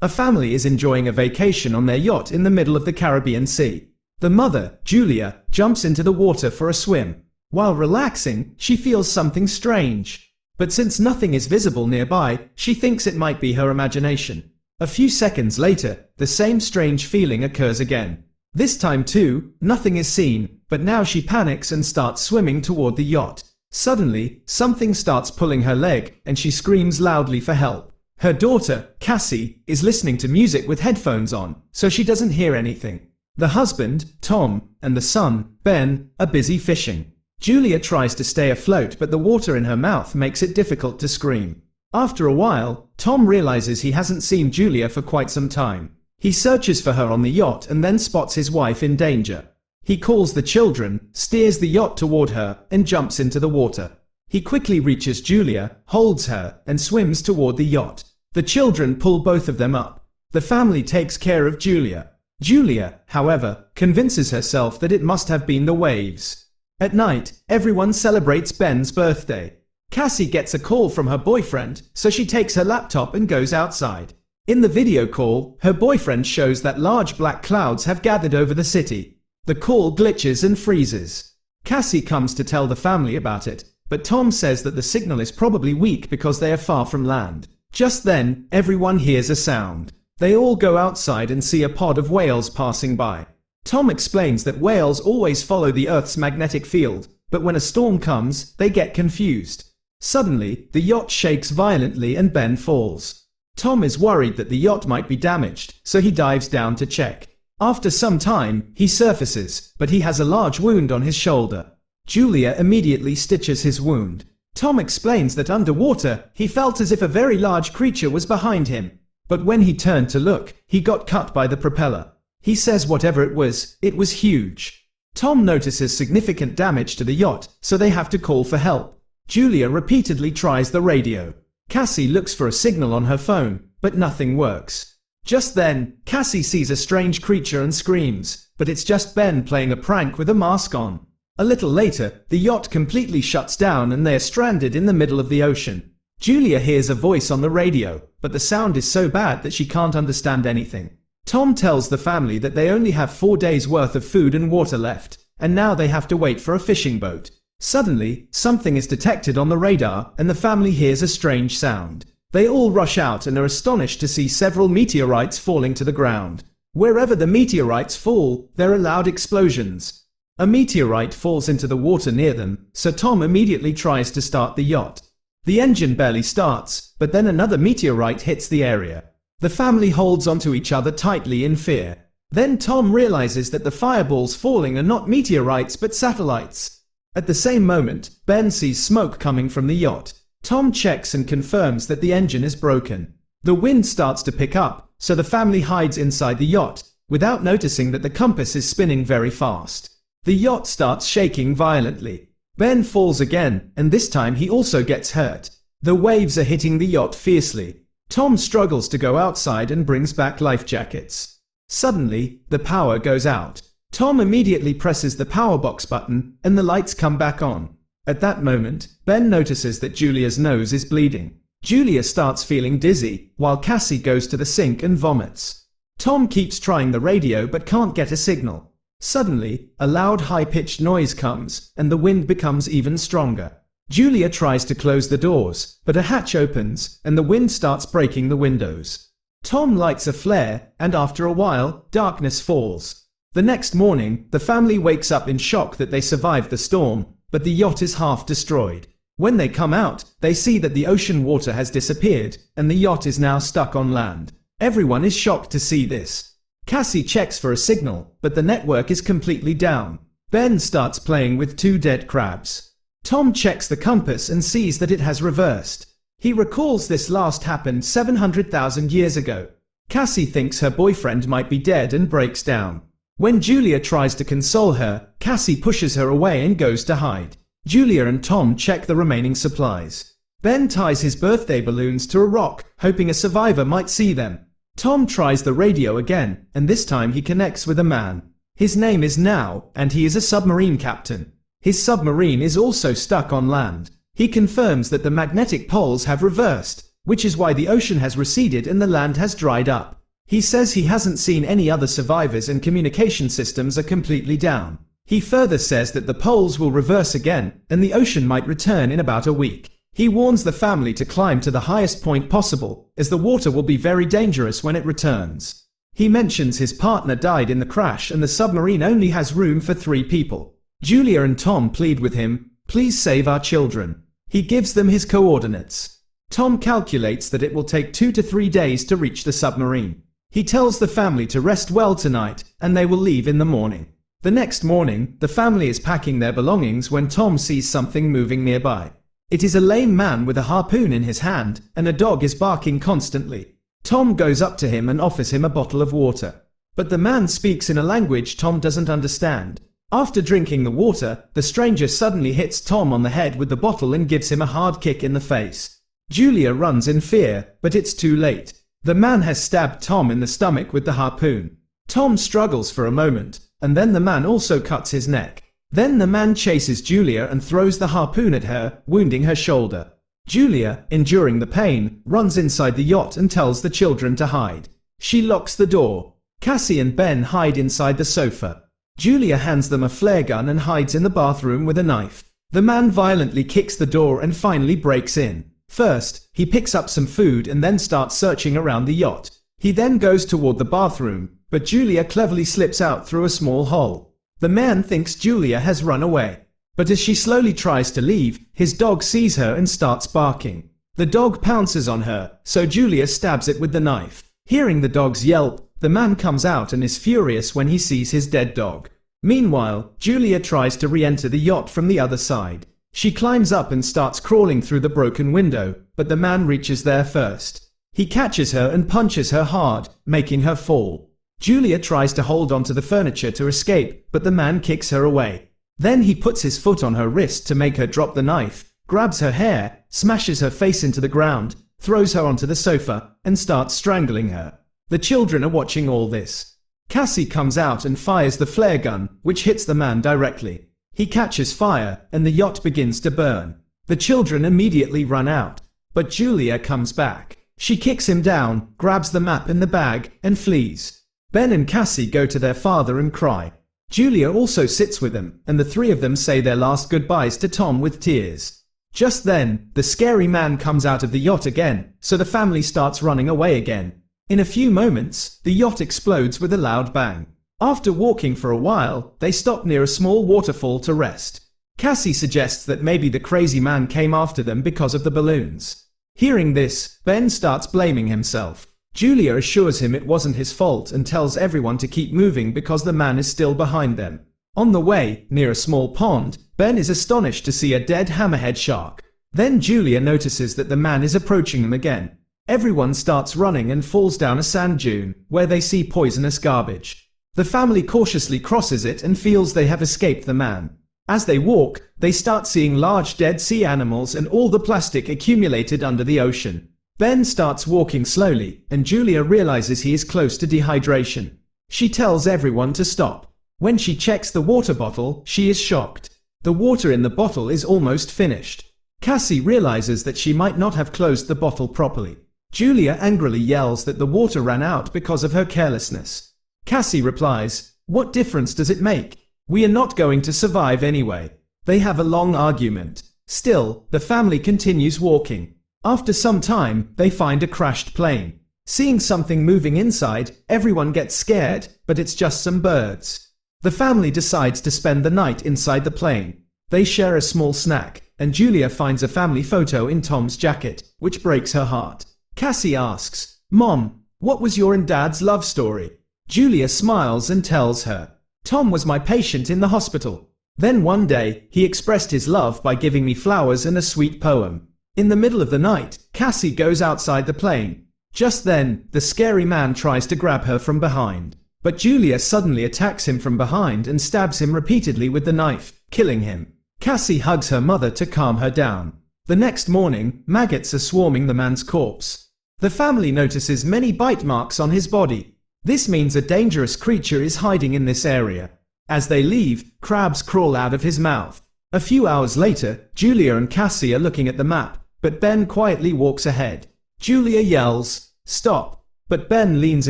A family is enjoying a vacation on their yacht in the middle of the Caribbean Sea. The mother, Julia, jumps into the water for a swim. While relaxing, she feels something strange. But since nothing is visible nearby, she thinks it might be her imagination. A few seconds later, the same strange feeling occurs again. This time too, nothing is seen, but now she panics and starts swimming toward the yacht. Suddenly, something starts pulling her leg, and she screams loudly for help. Her daughter, Cassie, is listening to music with headphones on, so she doesn't hear anything. The husband, Tom, and the son, Ben, are busy fishing. Julia tries to stay afloat, but the water in her mouth makes it difficult to scream. After a while, Tom realizes he hasn't seen Julia for quite some time. He searches for her on the yacht and then spots his wife in danger. He calls the children, steers the yacht toward her, and jumps into the water. He quickly reaches Julia, holds her, and swims toward the yacht. The children pull both of them up. The family takes care of Julia. Julia, however, convinces herself that it must have been the waves. At night, everyone celebrates Ben's birthday. Cassie gets a call from her boyfriend, so she takes her laptop and goes outside. In the video call, her boyfriend shows that large black clouds have gathered over the city. The call glitches and freezes. Cassie comes to tell the family about it, but Tom says that the signal is probably weak because they are far from land. Just then, everyone hears a sound. They all go outside and see a pod of whales passing by. Tom explains that whales always follow the Earth's magnetic field, but when a storm comes, they get confused. Suddenly, the yacht shakes violently and Ben falls. Tom is worried that the yacht might be damaged, so he dives down to check. After some time, he surfaces, but he has a large wound on his shoulder. Julia immediately stitches his wound. Tom explains that underwater, he felt as if a very large creature was behind him. But when he turned to look, he got cut by the propeller. He says whatever it was huge. Tom notices significant damage to the yacht, so they have to call for help. Julia repeatedly tries the radio. Cassie looks for a signal on her phone, but nothing works. Just then, Cassie sees a strange creature and screams, but it's just Ben playing a prank with a mask on. A little later, the yacht completely shuts down and they are stranded in the middle of the ocean. Julia hears a voice on the radio, but the sound is so bad that she can't understand anything. Tom tells the family that they only have 4 days' worth of food and water left, and now they have to wait for a fishing boat. Suddenly, something is detected on the radar, and the family hears a strange sound. They all rush out and are astonished to see several meteorites falling to the ground. Wherever the meteorites fall, there are loud explosions. A meteorite falls into the water near them, so Tom immediately tries to start the yacht. The engine barely starts, but then another meteorite hits the area. The family holds onto each other tightly in fear. Then Tom realizes that the fireballs falling are not meteorites but satellites. At the same moment, Ben sees smoke coming from the yacht. Tom checks and confirms that the engine is broken. The wind starts to pick up, so the family hides inside the yacht, without noticing that the compass is spinning very fast. The yacht starts shaking violently. Ben falls again, and this time he also gets hurt. The waves are hitting the yacht fiercely. Tom struggles to go outside and brings back life jackets. Suddenly, the power goes out. Tom immediately presses the power box button, and the lights come back on. At that moment, Ben notices that Julia's nose is bleeding. Julia starts feeling dizzy, while Cassie goes to the sink and vomits. Tom keeps trying the radio but can't get a signal. Suddenly, a loud high-pitched noise comes, and the wind becomes even stronger. Julia tries to close the doors, but a hatch opens, and the wind starts breaking the windows. Tom lights a flare, and after a while, darkness falls. The next morning, the family wakes up in shock that they survived the storm, but the yacht is half destroyed. When they come out, they see that the ocean water has disappeared, and the yacht is now stuck on land. Everyone is shocked to see this. Cassie checks for a signal, but the network is completely down. Ben starts playing with 2 dead crabs. Tom checks the compass and sees that it has reversed. He recalls this last happened 700,000 years ago. Cassie thinks her boyfriend might be dead and breaks down. When Julia tries to console her, Cassie pushes her away and goes to hide. Julia and Tom check the remaining supplies. Ben ties his birthday balloons to a rock, hoping a survivor might see them. Tom tries the radio again, and this time he connects with a man. His name is Now, and he is a submarine captain. His submarine is also stuck on land. He confirms that the magnetic poles have reversed. which is why the ocean has receded and the land has dried up. He says he hasn't seen any other survivors and communication systems are completely down. He further says that the poles will reverse again and the ocean might return in about a week. He warns the family to climb to the highest point possible, as the water will be very dangerous when it returns. He mentions his partner died in the crash and the submarine only has room for 3 people. Julia and Tom plead with him, "Please save our children." He gives them his coordinates. Tom calculates that it will take 2 to 3 days to reach the submarine. He tells the family to rest well tonight, and they will leave in the morning. The next morning, the family is packing their belongings when Tom sees something moving nearby. It is a lame man with a harpoon in his hand, and a dog is barking constantly. Tom goes up to him and offers him a bottle of water. But the man speaks in a language Tom doesn't understand. After drinking the water, the stranger suddenly hits Tom on the head with the bottle and gives him a hard kick in the face. Julia runs in fear, but it's too late. The man has stabbed Tom in the stomach with the harpoon. Tom struggles for a moment, and then the man also cuts his neck. Then the man chases Julia and throws the harpoon at her, wounding her shoulder. Julia, enduring the pain, runs inside the yacht and tells the children to hide. She locks the door. Cassie and Ben hide inside the sofa. Julia hands them a flare gun and hides in the bathroom with a knife. The man violently kicks the door and finally breaks in. First, he picks up some food and then starts searching around the yacht. He then goes toward the bathroom, but Julia cleverly slips out through a small hole. The man thinks Julia has run away. But as she slowly tries to leave, his dog sees her and starts barking. The dog pounces on her, so Julia stabs it with the knife. Hearing the dog's yelp, the man comes out and is furious when he sees his dead dog. Meanwhile, Julia tries to re-enter the yacht from the other side. She climbs up and starts crawling through the broken window, but the man reaches there first. He catches her and punches her hard, making her fall. Julia tries to hold onto the furniture to escape, but the man kicks her away. Then he puts his foot on her wrist to make her drop the knife, grabs her hair, smashes her face into the ground, throws her onto the sofa, and starts strangling her. The children are watching all this. Cassie comes out and fires the flare gun, which hits the man directly. He catches fire, and the yacht begins to burn. The children immediately run out. But Julia comes back. She kicks him down, grabs the map in the bag, and flees. Ben and Cassie go to their father and cry. Julia also sits with them, and the 3 of them say their last goodbyes to Tom with tears. Just then, the scary man comes out of the yacht again, so the family starts running away again. In a few moments, the yacht explodes with a loud bang. After walking for a while, they stop near a small waterfall to rest. Cassie suggests that maybe the crazy man came after them because of the balloons. Hearing this, Ben starts blaming himself. Julia assures him it wasn't his fault and tells everyone to keep moving because the man is still behind them. On the way, near a small pond, Ben is astonished to see a dead hammerhead shark. Then Julia notices that the man is approaching them again. Everyone starts running and falls down a sand dune, where they see poisonous garbage. The family cautiously crosses it and feels they have escaped the man. As they walk, they start seeing large dead sea animals and all the plastic accumulated under the ocean. Ben starts walking slowly, and Julia realizes he is close to dehydration. She tells everyone to stop. When she checks the water bottle, she is shocked. The water in the bottle is almost finished. Cassie realizes that she might not have closed the bottle properly. Julia angrily yells that the water ran out because of her carelessness. Cassie replies, "What difference does it make? We are not going to survive anyway." They have a long argument. Still, the family continues walking. After some time, they find a crashed plane. Seeing something moving inside, everyone gets scared, but it's just some birds. The family decides to spend the night inside the plane. They share a small snack, and Julia finds a family photo in Tom's jacket, which breaks her heart. Cassie asks, "Mom, what was your and Dad's love story?" Julia smiles and tells her, "Tom was my patient in the hospital. Then one day, he expressed his love by giving me flowers and a sweet poem." In the middle of the night, Cassie goes outside the plane. Just then, the scary man tries to grab her from behind. But Julia suddenly attacks him from behind and stabs him repeatedly with the knife, killing him. Cassie hugs her mother to calm her down. The next morning, maggots are swarming the man's corpse. The family notices many bite marks on his body. This means a dangerous creature is hiding in this area. As they leave, crabs crawl out of his mouth. A few hours later, Julia and Cassie are looking at the map, but Ben quietly walks ahead. Julia yells, "Stop!" But Ben leans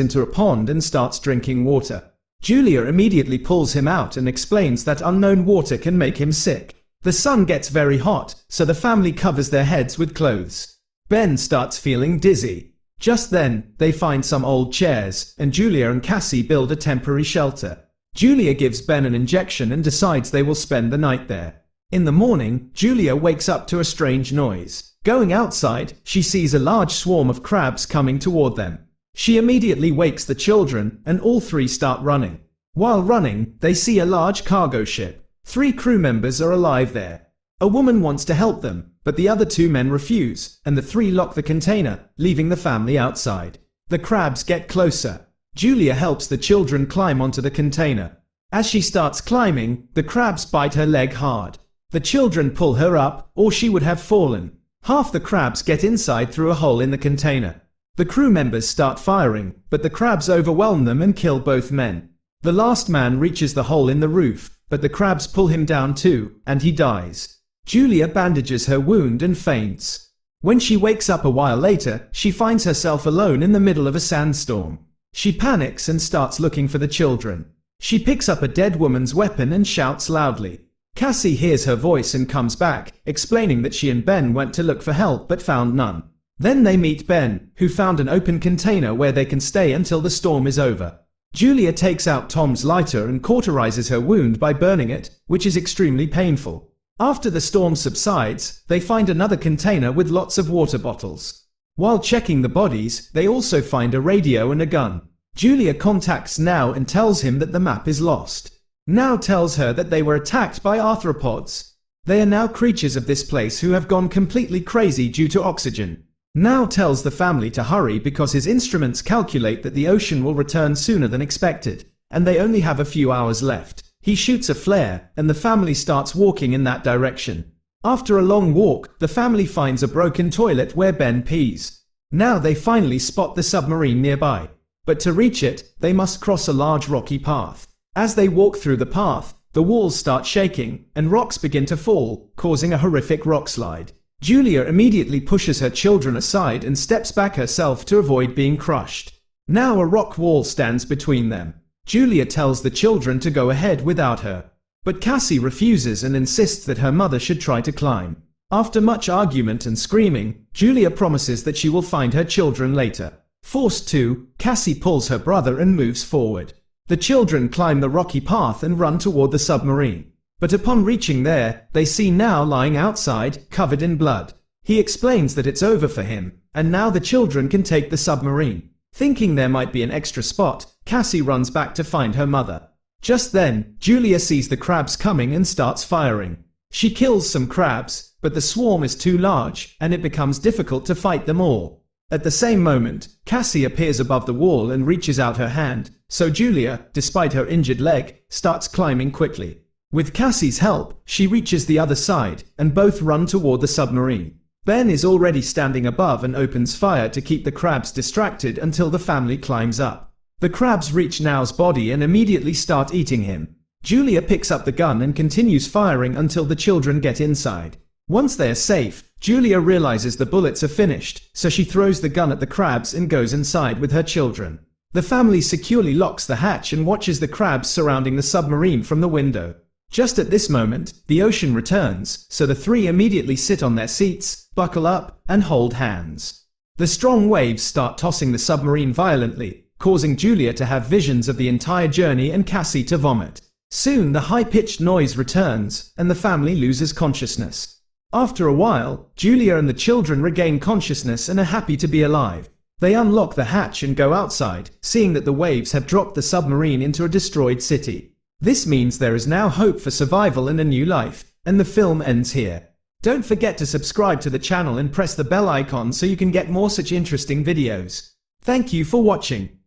into a pond and starts drinking water. Julia immediately pulls him out and explains that unknown water can make him sick. The sun gets very hot, so the family covers their heads with clothes. Ben starts feeling dizzy. Just then, they find some old chairs, and Julia and Cassie build a temporary shelter. Julia gives Ben an injection and decides they will spend the night there. In the morning, Julia wakes up to a strange noise. Going outside, she sees a large swarm of crabs coming toward them. She immediately wakes the children, and all three start running. While running, they see a large cargo ship. 3 crew members are alive there. A woman wants to help them, but the other 2 men refuse, and the 3 lock the container, leaving the family outside. The crabs get closer. Julia helps the children climb onto the container. As she starts climbing, the crabs bite her leg hard. The children pull her up, or she would have fallen. Half the crabs get inside through a hole in the container. The crew members start firing, but the crabs overwhelm them and kill both men. The last man reaches the hole in the roof, but the crabs pull him down too, and he dies. Julia bandages her wound and faints. When she wakes up a while later, she finds herself alone in the middle of a sandstorm. She panics and starts looking for the children. She picks up a dead woman's weapon and shouts loudly. Cassie hears her voice and comes back, explaining that she and Ben went to look for help but found none. Then they meet Ben, who found an open container where they can stay until the storm is over. Julia takes out Tom's lighter and cauterizes her wound by burning it, which is extremely painful. After the storm subsides, they find another container with lots of water bottles. While checking the bodies, they also find a radio and a gun. Julia contacts Now and tells him that the map is lost. Now tells her that they were attacked by arthropods. They are now creatures of this place who have gone completely crazy due to oxygen. Now tells the family to hurry because his instruments calculate that the ocean will return sooner than expected, and they only have a few hours left. He shoots a flare, and the family starts walking in that direction. After a long walk, the family finds a broken toilet where Ben pees. Now they finally spot the submarine nearby. But to reach it, they must cross a large rocky path. As they walk through the path, the walls start shaking, and rocks begin to fall, causing a horrific rock slide. Julia immediately pushes her children aside and steps back herself to avoid being crushed. Now a rock wall stands between them. Julia tells the children to go ahead without her. But Cassie refuses and insists that her mother should try to climb. After much argument and screaming, Julia promises that she will find her children later. Forced to, Cassie pulls her brother and moves forward. The children climb the rocky path and run toward the submarine. But upon reaching there, they see Now lying outside, covered in blood. He explains that it's over for him, and now the children can take the submarine. Thinking there might be an extra spot, Cassie runs back to find her mother. Just then, Julia sees the crabs coming and starts firing. She kills some crabs, but the swarm is too large, and it becomes difficult to fight them all. At the same moment, Cassie appears above the wall and reaches out her hand, so Julia, despite her injured leg, starts climbing quickly. With Cassie's help, she reaches the other side, and both run toward the submarine. Ben is already standing above and opens fire to keep the crabs distracted until the family climbs up. The crabs reach Now's body and immediately start eating him. Julia picks up the gun and continues firing until the children get inside. Once they are safe, Julia realizes the bullets are finished, so she throws the gun at the crabs and goes inside with her children. The family securely locks the hatch and watches the crabs surrounding the submarine from the window. Just at this moment, the ocean returns, so the 3 immediately sit on their seats, buckle up, and hold hands. The strong waves start tossing the submarine violently, causing Julia to have visions of the entire journey and Cassie to vomit. Soon the high-pitched noise returns, and the family loses consciousness. After a while, Julia and the children regain consciousness and are happy to be alive. They unlock the hatch and go outside, seeing that the waves have dropped the submarine into a destroyed city. This means there is now hope for survival and a new life, and the film ends here. Don't forget to subscribe to the channel and press the bell icon so you can get more such interesting videos. Thank you for watching.